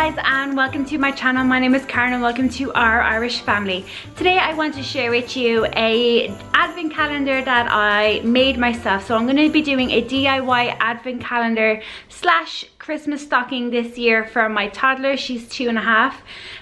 guys, and welcome to my channel. My name is Karen and welcome to our Irish family. Today I want to share with you a advent calendar that I made myself. So I'm going to be doing a DIY advent calendar slash Christmas stocking this year for my toddler. She's 2.5.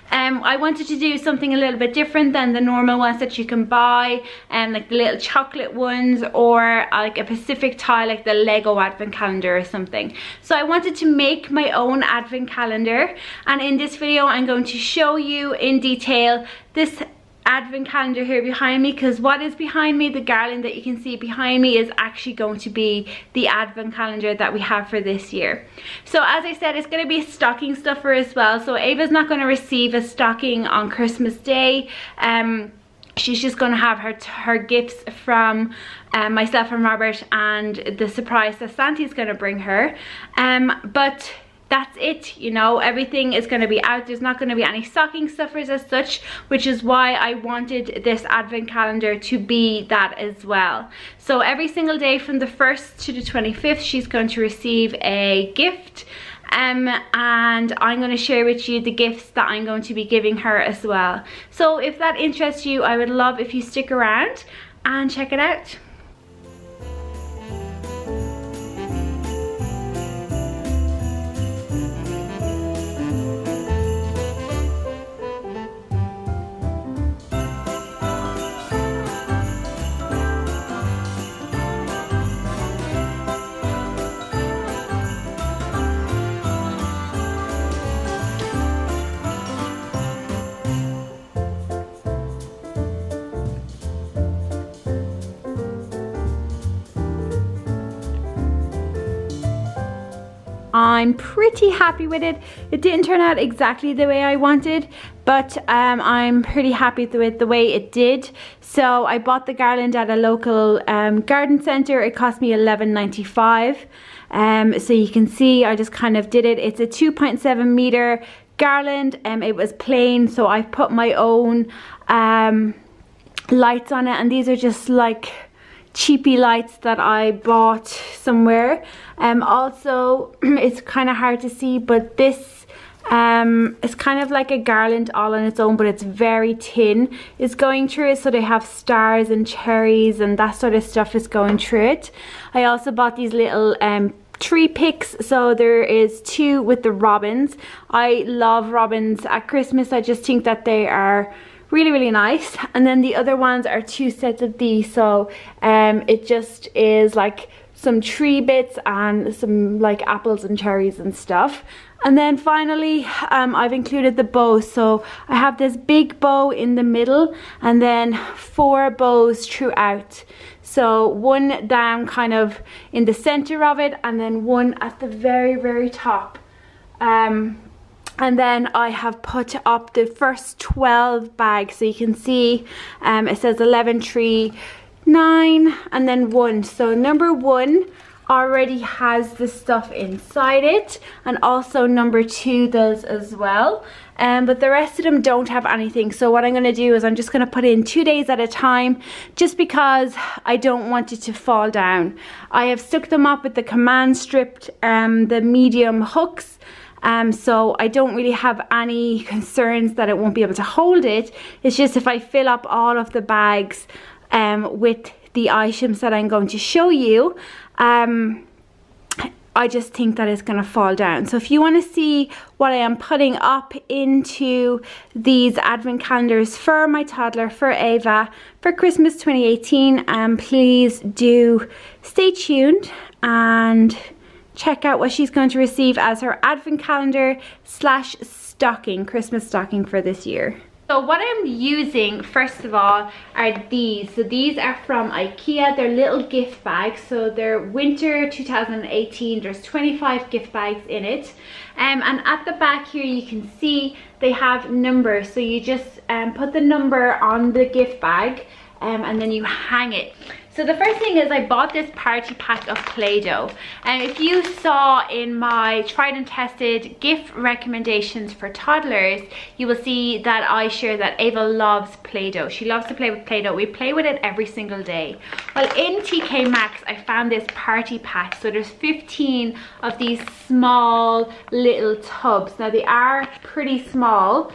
I wanted to do something a little bit different than the normal ones that you can buy, like the little chocolate ones, or like a Pacific tile, like the Lego advent calendar or something. So I wanted to make my own advent calendar, and in this video I'm going to show you in detail this advent calendar here behind me, because what is behind me, the garland that you can see behind me, is actually going to be the advent calendar that we have for this year. So as I said, it's going to be a stocking stuffer as well. So Ava's not going to receive a stocking on Christmas Day. She's just going to have her gifts from myself and Robert, and the surprise that Santa's going to bring her. But that's it, you know, everything is going to be out. There's not going to be any stocking stuffers as such, which is why I wanted this advent calendar to be that as well. So every single day from the 1st to the 25th, she's going to receive a gift. And I'm going to share with you the gifts that I'm going to be giving her as well. So if that interests you, I would love if you stick around and check it out. I'm pretty happy with it. It didn't turn out exactly the way I wanted, but I'm pretty happy with the way it did. So I bought the garland at a local garden centre. It cost me $11.95. So you can see I just kind of did it. It's a 2.7 meter garland. It was plain, so I put my own lights on it, and these are just like cheapy lights that I bought somewhere. Also, it's kind of hard to see, but this is kind of like a garland all on its own, but it's very thin. It's going through it, so they have stars and cherries and that sort of stuff is going through it. I also bought these little tree picks. So there is 2 with the robins. I love robins at Christmas. I just think that they are really nice. And then the other ones are 2 sets of these. So it just is like some tree bits and some like apples and cherries and stuff. And then finally I've included the bows. So I have this big bow in the middle and then 4 bows throughout. So 1 down kind of in the center of it, and then 1 at the very top. And then I have put up the first 12 bags. So you can see it says 11, 3, 9, and then 1. So number 1 already has the stuff inside it, and also number 2 does as well. But the rest of them don't have anything. So what I'm going to do is I'm just going to put in 2 days at a time, just because I don't want it to fall down. I have stuck them up with the command strip, the medium hooks. So I don't really have any concerns that it won't be able to hold it. It's just if I fill up all of the bags with the items that I'm going to show you, I just think that it's going to fall down. So if you want to see what I am putting up into these advent calendars for my toddler, for Ava, for Christmas 2018, please do stay tuned and check out what she's going to receive as her advent calendar slash stocking, Christmas stocking for this year. So what I'm using first of all are these. So these are from IKEA. They're little gift bags. So they're winter 2018. There's 25 gift bags in it. And at the back here you can see they have numbers. So you just put the number on the gift bag and then you hang it. So the first thing is I bought this party pack of Play-Doh, and if you saw in my tried and tested gift recommendations for toddlers, you will see that I share that Ava loves Play-Doh. She loves to play with Play-Doh. We play with it every single day. Well, in TK Maxx I found this party pack. So there's 15 of these small little tubs. Now they are pretty small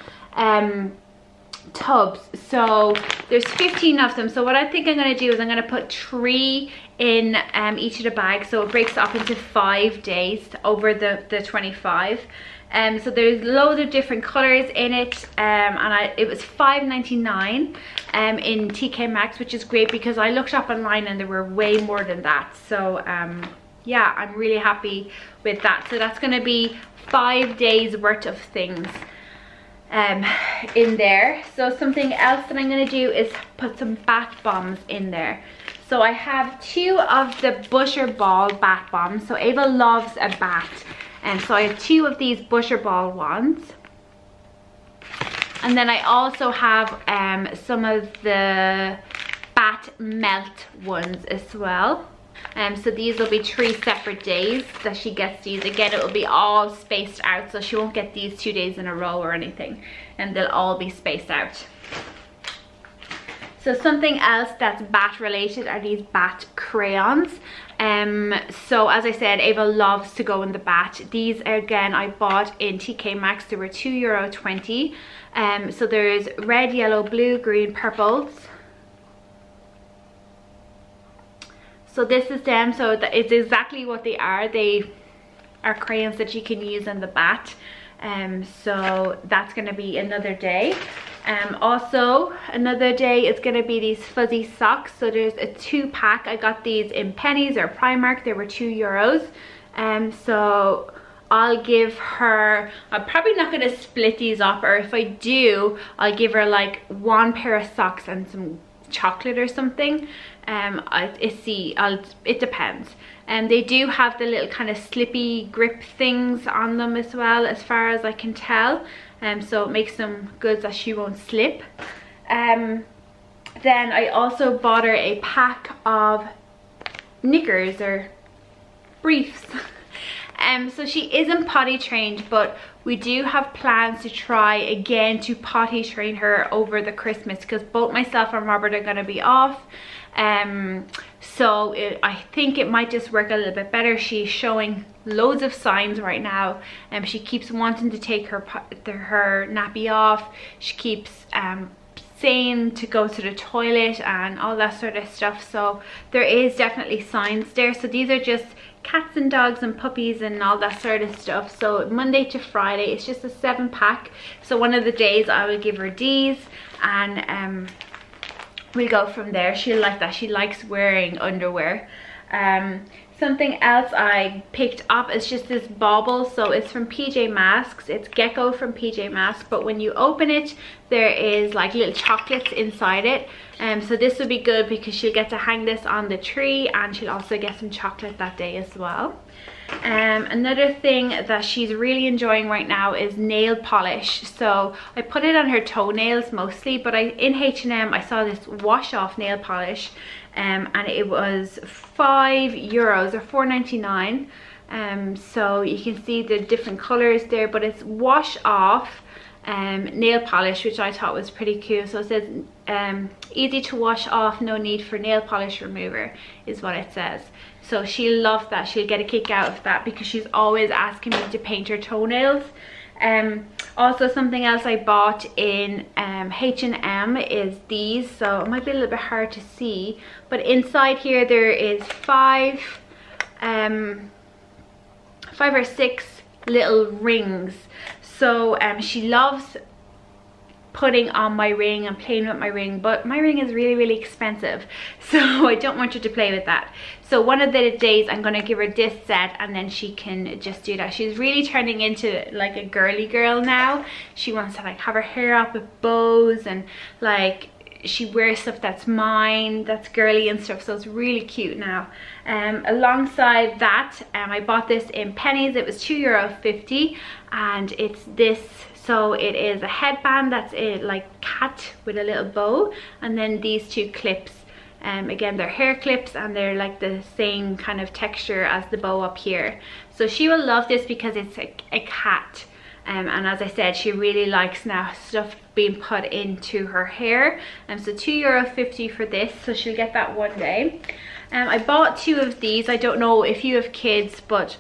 tubs, so there's 15 of them. So what I think I'm going to do is I'm going to put 3 in each of the bags, so it breaks up into 5 days over the 25. So there's loads of different colors in it, and it was $5.99 in TK Maxx, which is great because I looked up online and there were way more than that. So yeah, I'm really happy with that. So that's going to be 5 days worth of things in there. So something else that I'm going to do is put some bath bombs in there. So I have 2 of the Busher Ball bath bombs. So Ava loves a bath, and so I have 2 of these Busher Ball ones. And then I also have some of the Bat Melt ones as well. So these will be 3 separate days that she gets these. Again, it will be all spaced out, so she won't get these 2 days in a row or anything, and they'll all be spaced out. So something else that's bat related are these bat crayons. So as I said, Ava loves to go in the bat. These again I bought in TK Maxx. They were €2.20. So there's red, yellow, blue, green, purples. So this is them. So it's exactly what they are. They are crayons that you can use in the bat. So that's going to be another day. Also another day is going to be these fuzzy socks. So there's a 2-pack. I got these in Pennies or Primark. They were €2. So I'll give her, I'm probably not going to split these up, or if I do, I'll give her like 1 pair of socks and some chocolate or something. It depends. And they do have the little kind of slippy grip things on them as well, as far as I can tell. So it makes them good that she won't slip. Then I also bought her a pack of knickers or briefs. So she isn't potty trained, but we do have plans to try again to potty train her over the Christmas, because both myself and Robert are going to be off. So I think it might just work a little bit better. She's showing loads of signs right now, and she keeps wanting to take her nappy off. She keeps saying to go to the toilet and all that sort of stuff. So there is definitely signs there. So these are just cats and dogs and puppies and all that sort of stuff. So Monday to Friday, it's just a 7-pack. So one of the days I will give her these, and we'll go from there. She'll like that. She likes wearing underwear. Something else I picked up is just this bauble. So it's from PJ Masks. It's Gecko from PJ Masks, but when you open it, there is like little chocolates inside it. So this will be good because she'll get to hang this on the tree, and she'll also get some chocolate that day as well. Another thing that she's really enjoying right now is nail polish. So I put it on her toenails mostly, but in H&M I saw this wash off nail polish, and it was €5 or $4.99. So you can see the different colors there, but it's wash off nail polish, which I thought was pretty cool. So it says easy to wash off, no need for nail polish remover, is what it says. So she'll love that. She'll get a kick out of that because she's always asking me to paint her toenails. Also something else I bought in H&M is these. So it might be a little bit hard to see, but inside here there is 5 or 6 little rings. So she loves putting on my ring and playing with my ring, but my ring is really expensive, so I don't want her to play with that. So one of the days I'm going to give her this set, and then she can just do that. She's really turning into like a girly girl now. She wants to like have her hair up with bows, and like she wears stuff that's mine, that's girly and stuff, so it's really cute now. Alongside that, I bought this in Pennies. It was €2.50, and it's this. So it is a headband that's like cat with a little bow, and then these 2 clips. Again, they're hair clips and they're like the same kind of texture as the bow up here. So she will love this because it's a cat. And as I said, she really likes now stuff being put into her hair. So €2.50 for this, so she'll get that one day. I bought 2 of these. I don't know if you have kids, but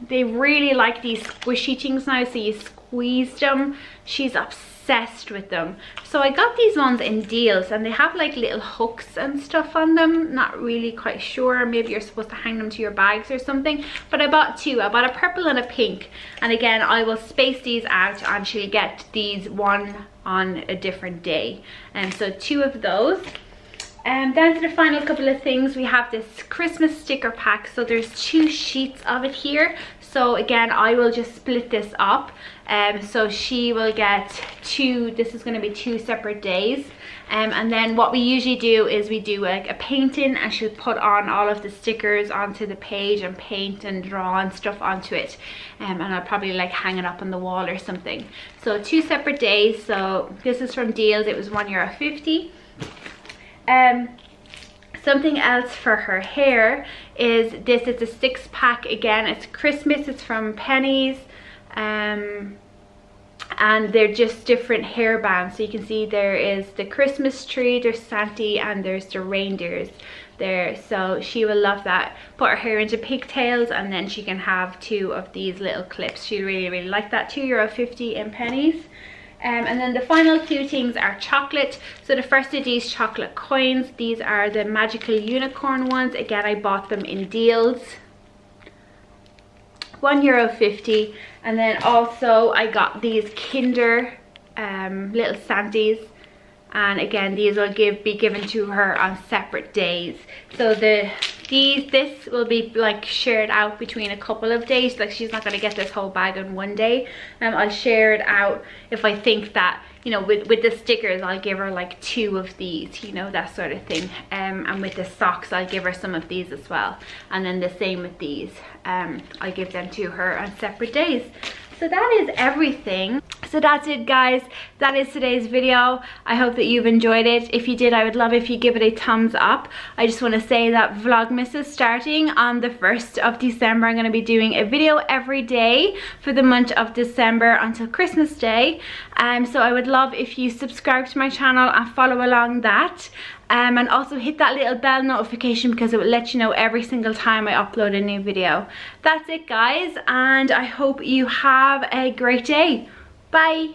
they really like these squishy things now, so you squeezed them. She's obsessed with them. So I got these ones in deals, and they have like little hooks and stuff on them. Not really quite sure, maybe you're supposed to hang them to your bags or something, but I bought 2. I bought a purple and a pink, and again I will space these out and she'll get these one on a different day. And so 2 of those. Down to the final couple of things, we have this Christmas sticker pack. So there's 2 sheets of it here. So again, I will just split this up. So she will get 2, this is going to be 2 separate days. And then what we usually do is we do like a painting, and she'll put on all of the stickers onto the page and paint and draw and stuff onto it. And I'll probably like hang it up on the wall or something. So 2 separate days. So this is from Deals, it was €1.50. Something else for her hair is this. It's a 6-pack. Again, it's Christmas. It's from Pennies, and they're just different hair bands. So you can see there is the Christmas tree, there's Santa, and there's the reindeers there. So she will love that. Put her hair into pigtails, and then she can have 2 of these little clips. She really like that. €2.50 in Pennies. And then the final 2 things are chocolate. So the first of these chocolate coins, these are the magical unicorn ones. Again, I bought them in Deals, €1.50. And then also I got these Kinder little Santas, and again these will be given to her on separate days. So this will be like shared out between a couple of days. Like she's not going to get this whole bag in one day. I'll share it out if I think that, you know, with the stickers I'll give her like 2 of these, you know, that sort of thing. And with the socks I'll give her some of these as well, and then the same with these. I give them to her on separate days. So that is everything. So that's it, guys. That is today's video. I hope that you've enjoyed it. If you did, I would love if you give it a thumbs up. I just want to say that Vlogmas is starting on the 1st of December. I'm going to be doing a video every day for the month of December until Christmas Day. So I would love if you subscribe to my channel and follow along that. And also hit that little bell notification, because it will let you know every single time I upload a new video. That's it, guys, and I hope you have a great day. Bye.